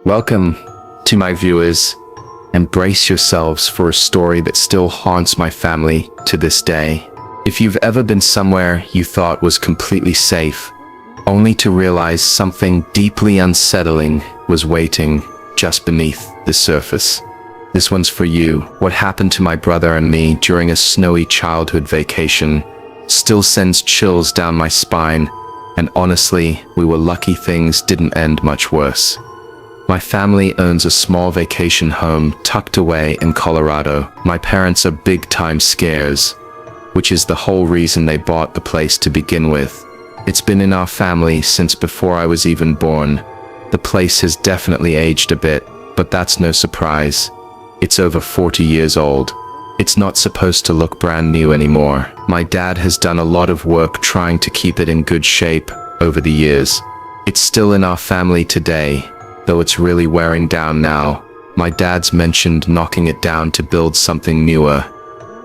Welcome to my viewers. Embrace yourselves for a story that still haunts my family to this day. If you've ever been somewhere you thought was completely safe, only to realize something deeply unsettling was waiting just beneath the surface, this one's for you. What happened to my brother and me during a snowy childhood vacation still sends chills down my spine, and honestly, we were lucky things didn't end much worse. My family owns a small vacation home tucked away in Colorado. My parents are big-time scares, which is the whole reason they bought the place to begin with. It's been in our family since before I was even born. The place has definitely aged a bit, but that's no surprise. It's over 40 years old. It's not supposed to look brand new anymore. My dad has done a lot of work trying to keep it in good shape over the years. It's still in our family today, though it's really wearing down now. My dad's mentioned knocking it down to build something newer,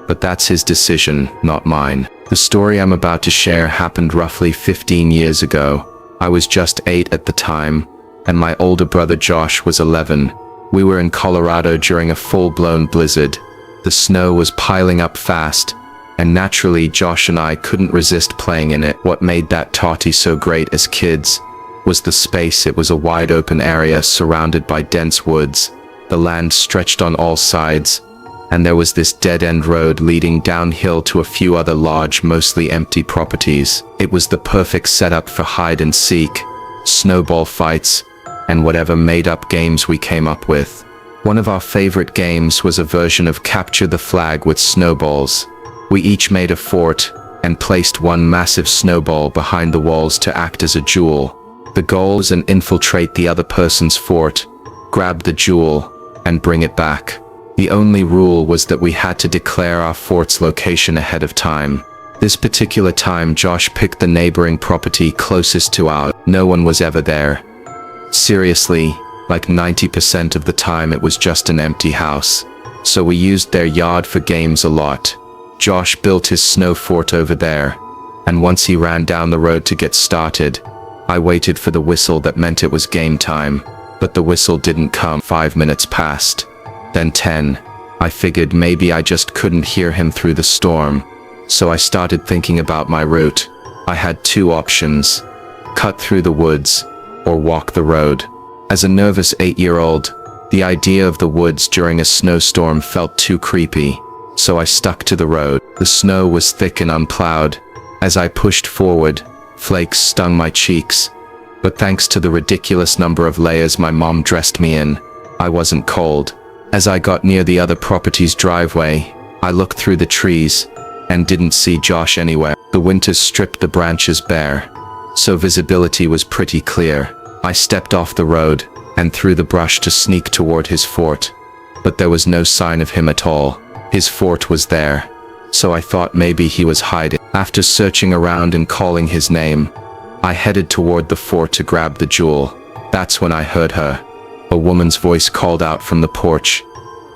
but that's his decision, not mine. The story I'm about to share happened roughly 15 years ago. I was just 8 at the time, and my older brother Josh was 11. We were in Colorado during a full-blown blizzard. The snow was piling up fast, and naturally Josh and I couldn't resist playing in it. What made that party so great as kids was the space. It was a wide open area surrounded by dense woods. The land stretched on all sides, and there was this dead-end road leading downhill to a few other large, mostly empty properties. It was the perfect setup for hide and seek, snowball fights, and whatever made-up games we came up with. One of our favorite games was a version of Capture the Flag with snowballs. We each made a fort and placed one massive snowball behind the walls to act as a jewel. The goal was to infiltrate the other person's fort, grab the jewel, and bring it back. The only rule was that we had to declare our fort's location ahead of time. This particular time Josh picked the neighboring property closest to ours. No one was ever there. Seriously, like 90% of the time it was just an empty house. So we used their yard for games a lot. Josh built his snow fort over there, and once he ran down the road to get started, I waited for the whistle that meant it was game time, but the whistle didn't come. 5 minutes passed, then 10. I figured maybe I just couldn't hear him through the storm, so I started thinking about my route. I had 2 options: cut through the woods, or walk the road. As a nervous 8-year-old, the idea of the woods during a snowstorm felt too creepy, so I stuck to the road. The snow was thick and unplowed. As I pushed forward, flakes stung my cheeks, but thanks to the ridiculous number of layers my mom dressed me in, I wasn't cold. As I got near the other property's driveway, I looked through the trees and didn't see Josh anywhere. The winter stripped the branches bare, so visibility was pretty clear. I stepped off the road and through the brush to sneak toward his fort, but there was no sign of him at all. His fort was there, so I thought maybe he was hiding. After searching around and calling his name, I headed toward the fort to grab the jewel. That's when I heard her. A woman's voice called out from the porch.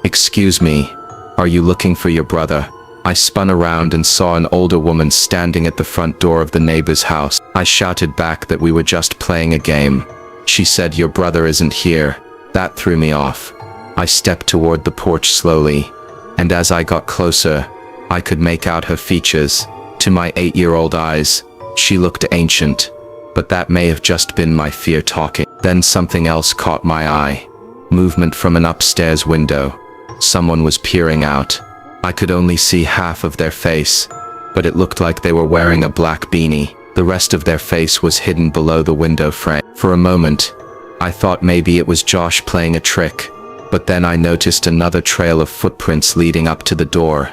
"Excuse me, are you looking for your brother?" I spun around and saw an older woman standing at the front door of the neighbor's house. I shouted back that we were just playing a game. She said, "Your brother isn't here." That threw me off. I stepped toward the porch slowly, and as I got closer, I could make out her features. To my 8-year-old eyes, she looked ancient, but that may have just been my fear talking. Then something else caught my eye. Movement from an upstairs window. Someone was peering out. I could only see half of their face, but it looked like they were wearing a black beanie. The rest of their face was hidden below the window frame. For a moment, I thought maybe it was Josh playing a trick, but then I noticed another trail of footprints leading up to the door.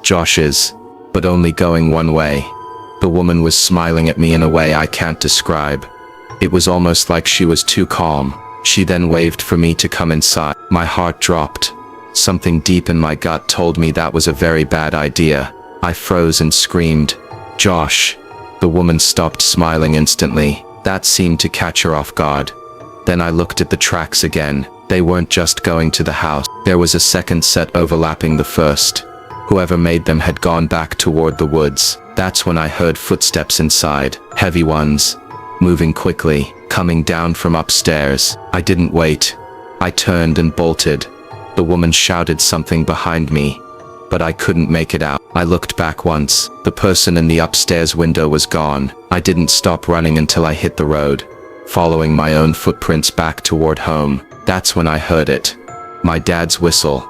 Josh's, but only going one way. The woman was smiling at me in a way I can't describe. It was almost like she was too calm. She then waved for me to come inside. My heart dropped. Something deep in my gut told me that was a very bad idea. I froze and screamed, "Josh!" The woman stopped smiling instantly. That seemed to catch her off guard. Then I looked at the tracks again. They weren't just going to the house. There was a second set overlapping the first. Whoever made them had gone back toward the woods. That's when I heard footsteps inside, heavy ones, moving quickly, coming down from upstairs. I didn't wait. I turned and bolted. The woman shouted something behind me, but I couldn't make it out. I looked back once. The person in the upstairs window was gone. I didn't stop running until I hit the road, following my own footprints back toward home. That's when I heard it. My dad's whistle.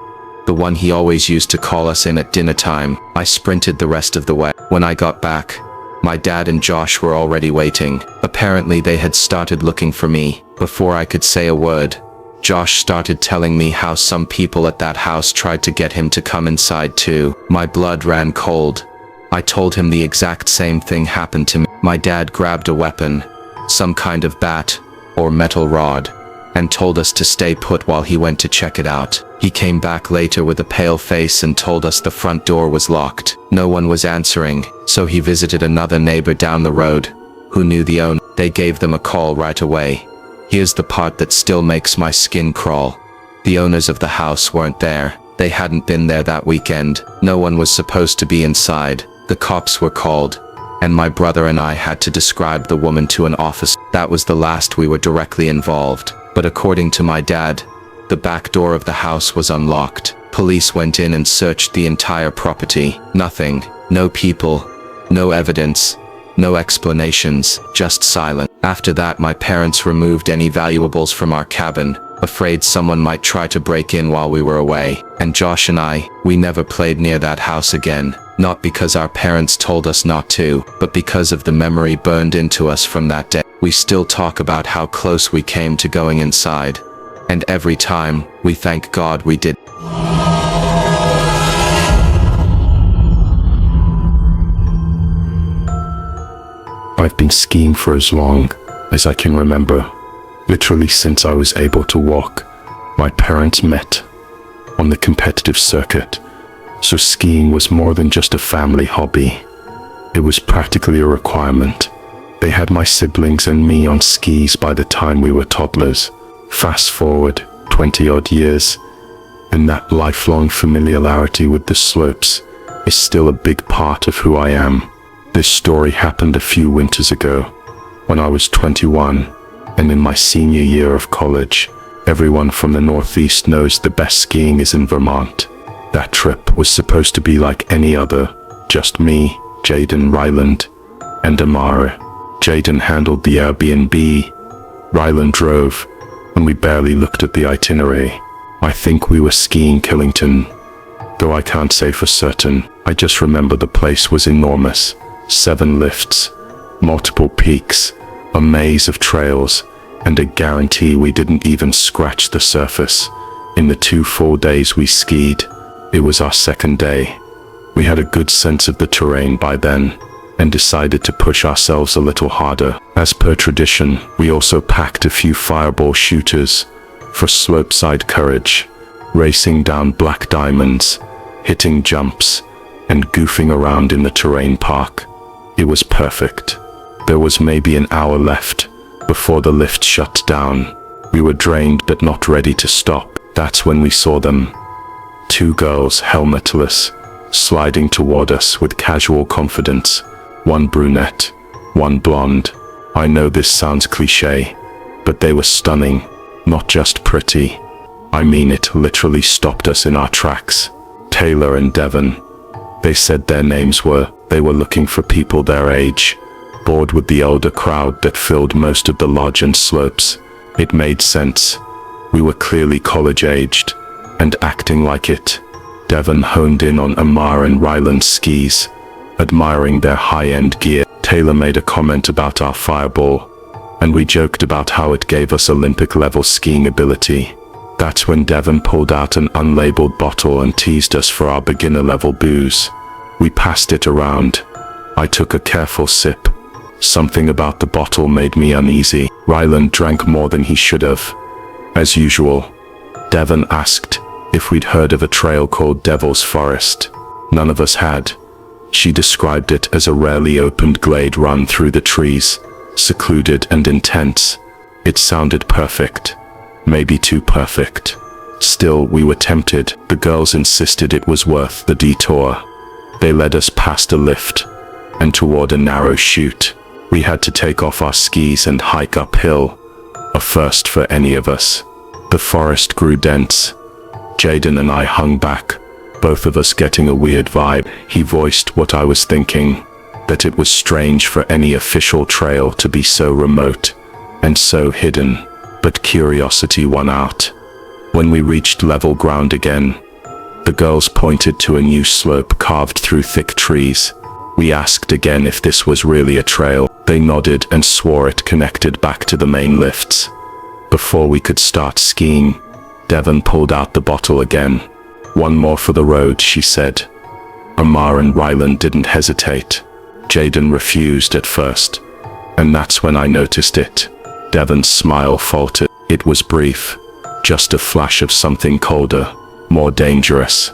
The one he always used to call us in at dinner time. I sprinted the rest of the way. When I got back, my dad and Josh were already waiting. Apparently they had started looking for me. Before I could say a word, Josh started telling me how some people at that house tried to get him to come inside too. My blood ran cold. I told him the exact same thing happened to me. My dad grabbed a weapon, some kind of bat or metal rod, and told us to stay put while he went to check it out. He came back later with a pale face and told us the front door was locked. No one was answering, so he visited another neighbor down the road, who knew the owner. They gave them a call right away. Here's the part that still makes my skin crawl. The owners of the house weren't there. They hadn't been there that weekend. No one was supposed to be inside. The cops were called, and my brother and I had to describe the woman to an officer. That was the last we were directly involved. But according to my dad, the back door of the house was unlocked. Police went in and searched the entire property. Nothing. No people. No evidence. No explanations. Just silence. After that, my parents removed any valuables from our cabin, afraid someone might try to break in while we were away. And Josh and we never played near that house again. Not because our parents told us not to, but because of the memory burned into us from that day. We still talk about how close we came to going inside, and every time, we thank God we did. I've been skiing for as long as I can remember. Literally since I was able to walk. My parents met on the competitive circuit, so skiing was more than just a family hobby. It was practically a requirement. They had my siblings and me on skis by the time we were toddlers. Fast forward 20 odd years, and that lifelong familiarity with the slopes is still a big part of who I am. This story happened a few winters ago, when I was 21, and in my senior year of college. Everyone from the Northeast knows the best skiing is in Vermont. That trip was supposed to be like any other, just me, Jaden, Ryland, and Amara. Jaden handled the Airbnb, Ryland drove, and we barely looked at the itinerary. I think we were skiing Killington, though I can't say for certain. I just remember the place was enormous. 7 lifts, multiple peaks, a maze of trails, and a guarantee we didn't even scratch the surface. In the 2 full days we skied, it was our second day. We had a good sense of the terrain by then, and decided to push ourselves a little harder. As per tradition, we also packed a few fireball shooters for slopeside courage, racing down black diamonds, hitting jumps, and goofing around in the terrain park. It was perfect. There was maybe an hour left before the lift shut down. We were drained but not ready to stop. That's when we saw them. 2 girls, helmetless, sliding toward us with casual confidence. 1 brunette, 1 blonde. I know this sounds cliché, but they were stunning, not just pretty. I mean, it literally stopped us in our tracks. Taylor and Devon. They said their names were. They were looking for people their age, bored with the older crowd that filled most of the lodge and slopes. It made sense. We were clearly college-aged, and acting like it. Devon honed in on Amar and Ryland's skis, admiring their high-end gear. Taylor made a comment about our fireball, and we joked about how it gave us Olympic-level skiing ability. That's when Devon pulled out an unlabeled bottle and teased us for our beginner-level booze. We passed it around. I took a careful sip. Something about the bottle made me uneasy. Ryland drank more than he should have. As usual, Devon asked if we'd heard of a trail called Devil's Forest. None of us had. She described it as a rarely opened glade run through the trees, secluded and intense. It sounded perfect. Maybe too perfect. Still, we were tempted. The girls insisted it was worth the detour. They led us past a lift and toward a narrow chute. We had to take off our skis and hike uphill, a first for any of us. The forest grew dense. Jaden and I hung back, both of us getting a weird vibe. He voiced what I was thinking, that it was strange for any official trail to be so remote and so hidden, but curiosity won out. When we reached level ground again, the girls pointed to a new slope carved through thick trees. We asked again if this was really a trail. They nodded and swore it connected back to the main lifts. Before we could start skiing, Devon pulled out the bottle again. "One more for the road," she said. Amar and Ryland didn't hesitate. Jaden refused at first, and that's when I noticed it. Devon's smile faltered. It was brief, just a flash of something colder, more dangerous.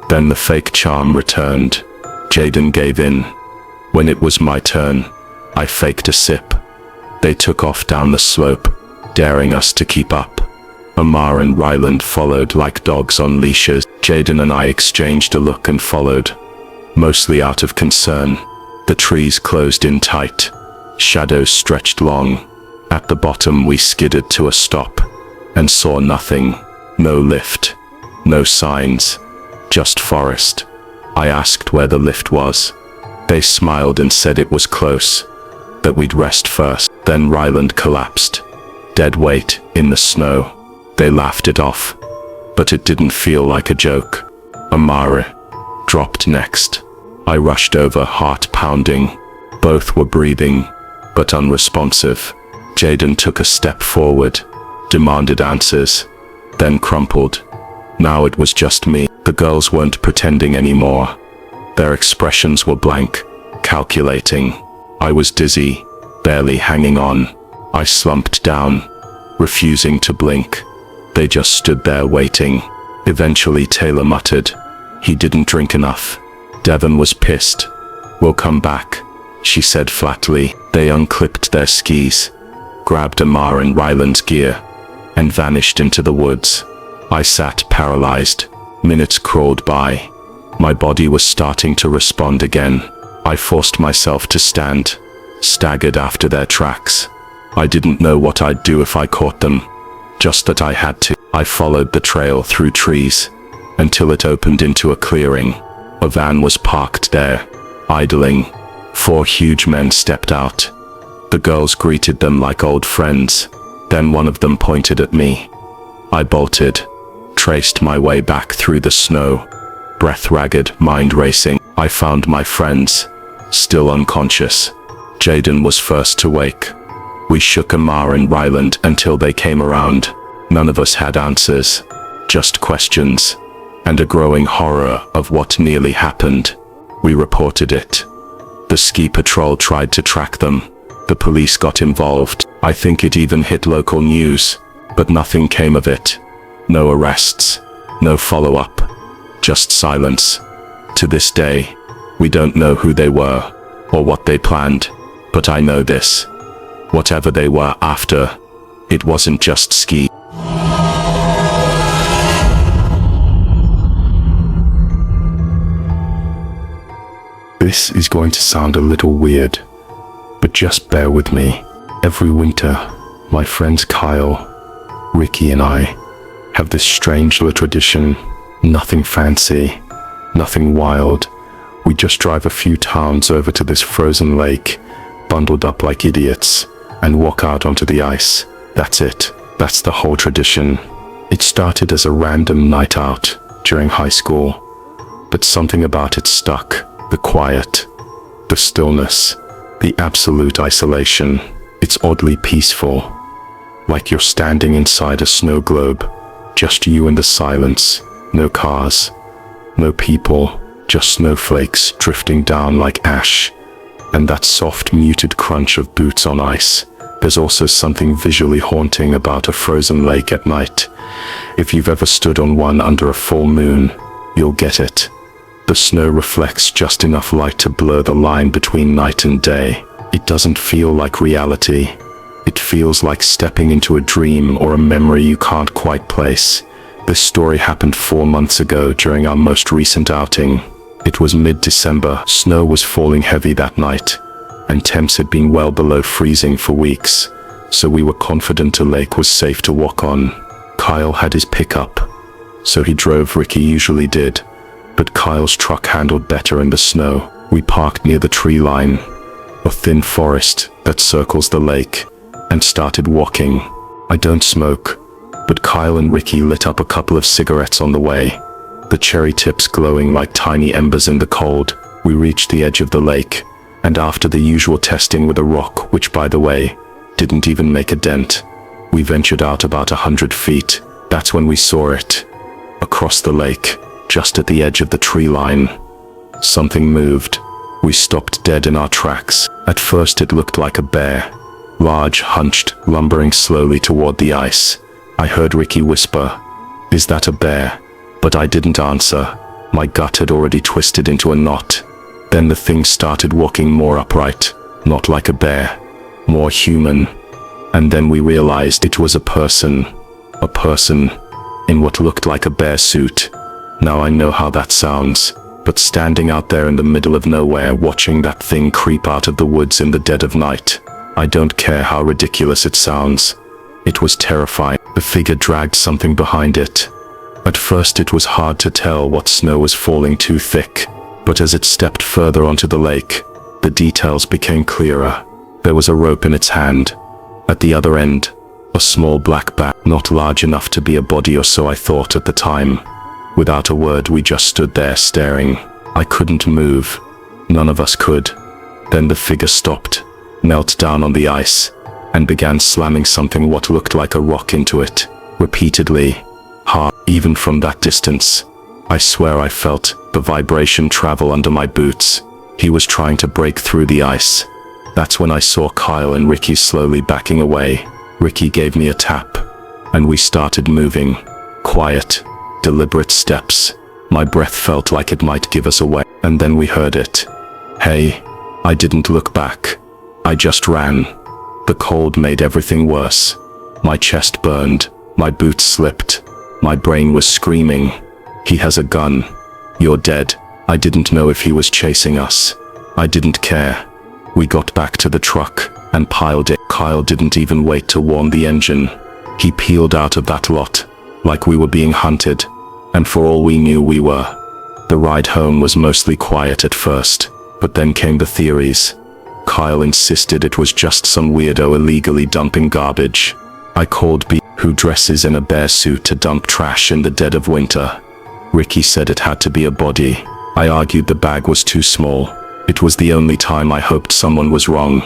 Then the fake charm returned. Jaden gave in. When it was my turn, I faked a sip. They took off down the slope, daring us to keep up. Amar and Ryland followed like dogs on leashes. Jaden and I exchanged a look and followed, mostly out of concern. The trees closed in tight. Shadows stretched long. At the bottom we skidded to a stop and saw nothing. No lift, no signs, just forest. I asked where the lift was. They smiled and said it was close, that we'd rest first. Then Ryland collapsed, dead weight in the snow. They laughed it off, but it didn't feel like a joke. Amara dropped next. I rushed over, heart pounding. Both were breathing, but unresponsive. Jaden took a step forward, demanded answers, then crumpled. Now it was just me. The girls weren't pretending anymore. Their expressions were blank, calculating. I was dizzy, barely hanging on. I slumped down, refusing to blink. They just stood there waiting. Eventually Taylor muttered, "He didn't drink enough." Devon was pissed. "We'll come back," she said flatly. They unclipped their skis, grabbed Amar and Ryland's gear, and vanished into the woods. I sat paralyzed. Minutes crawled by. My body was starting to respond again. I forced myself to stand, staggered after their tracks. I didn't know what I'd do if I caught them, just that I had to. I followed the trail through trees, until it opened into a clearing. A van was parked there, idling. 4 huge men stepped out. The girls greeted them like old friends. Then one of them pointed at me. I bolted, traced my way back through the snow, breath ragged, mind racing. I found my friends, still unconscious. Jaden was first to wake. We shook Amar and Ryland until they came around. None of us had answers, just questions, and a growing horror of what nearly happened. We reported it. The ski patrol tried to track them. The police got involved. I think it even hit local news, but nothing came of it. No arrests, no follow-up, just silence. To this day, we don't know who they were or what they planned, but I know this. Whatever they were after, it wasn't just ski. This is going to sound a little weird, but just bear with me. Every winter, my friends Kyle, Ricky and I have this strange little tradition. Nothing fancy, nothing wild. We just drive a few towns over to this frozen lake, bundled up like idiots, and walk out onto the ice. That's it. That's the whole tradition. It started as a random night out during high school, but something about it stuck. The quiet, the stillness, the absolute isolation. It's oddly peaceful, like you're standing inside a snow globe, just you and the silence. No cars, no people, just snowflakes drifting down like ash, and that soft muted crunch of boots on ice. There's also something visually haunting about a frozen lake at night. If you've ever stood on one under a full moon, you'll get it. The snow reflects just enough light to blur the line between night and day. It doesn't feel like reality. It feels like stepping into a dream or a memory you can't quite place. This story happened 4 months ago during our most recent outing. It was mid-December. Snow was falling heavy that night, and temps had been well below freezing for weeks, so we were confident a lake was safe to walk on. Kyle had his pickup, so he drove. Ricky usually did, but Kyle's truck handled better in the snow. We parked near the tree line, a thin forest that circles the lake, and started walking. I don't smoke, but Kyle and Ricky lit up a couple of cigarettes on the way, the cherry tips glowing like tiny embers in the cold. We reached the edge of the lake, and after the usual testing with a rock, which by the way, didn't even make a dent, we ventured out about 100 feet. That's when we saw it. Across the lake, just at the edge of the tree line, something moved. We stopped dead in our tracks. At first it looked like a bear, large, hunched, lumbering slowly toward the ice. I heard Ricky whisper, "Is that a bear?" But I didn't answer. My gut had already twisted into a knot. Then the thing started walking more upright, not like a bear, more human. And then we realized it was a person in what looked like a bear suit. Now I know how that sounds, but standing out there in the middle of nowhere watching that thing creep out of the woods in the dead of night, I don't care how ridiculous it sounds. It was terrifying. The figure dragged something behind it. At first it was hard to tell what snow was falling too thick, but as it stepped further onto the lake, the details became clearer. There was a rope in its hand. At the other end, a small black bag, not large enough to be a body or so I thought at the time. Without a word we just stood there staring. I couldn't move. None of us could. Then the figure stopped, knelt down on the ice, and began slamming something what looked like a rock into it, repeatedly, hard. Even from that distance, I swear I felt the vibration travel under my boots. He was trying to break through the ice. That's when I saw Kyle and Ricky slowly backing away. Ricky gave me a tap, and we started moving. Quiet, deliberate steps. My breath felt like it might give us away. And then we heard it. Hey. I didn't look back. I just ran. The cold made everything worse. My chest burned. My boots slipped. My brain was screaming. He has a gun. You're dead. I didn't know if he was chasing us. I didn't care. We got back to the truck and piled it. Kyle didn't even wait to warm the engine. He peeled out of that lot, like we were being hunted, and for all we knew we were. The ride home was mostly quiet at first, but then came the theories. Kyle insisted it was just some weirdo illegally dumping garbage. I called B, who dresses in a bear suit to dump trash in the dead of winter. Ricky said it had to be a body. I argued the bag was too small. It was the only time I hoped someone was wrong.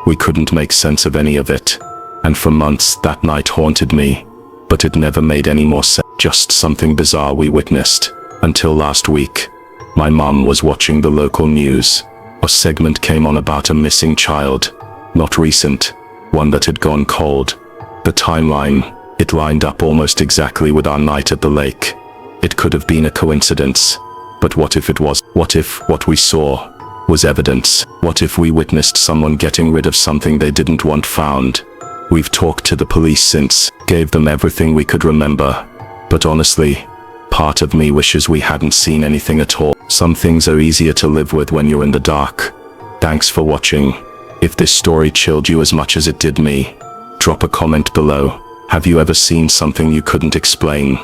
We couldn't make sense of any of it, and for months that night haunted me. But it never made any more sense. Just something bizarre we witnessed. Until last week, my mom was watching the local news. A segment came on about a missing child. Not recent, one that had gone cold. The timeline, it lined up almost exactly with our night at the lake. It could have been a coincidence, but what if it was? What if what we saw was evidence? What if we witnessed someone getting rid of something they didn't want found? We've talked to the police since, gave them everything we could remember. But honestly, part of me wishes we hadn't seen anything at all. Some things are easier to live with when you're in the dark. Thanks for watching. If this story chilled you as much as it did me, drop a comment below. Have you ever seen something you couldn't explain?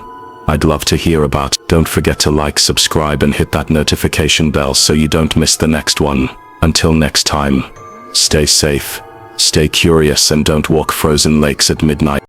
I'd love to hear about. Don't forget to like, subscribe, and hit that notification bell so you don't miss the next one. Until next time, stay safe, stay curious, and don't walk frozen lakes at midnight.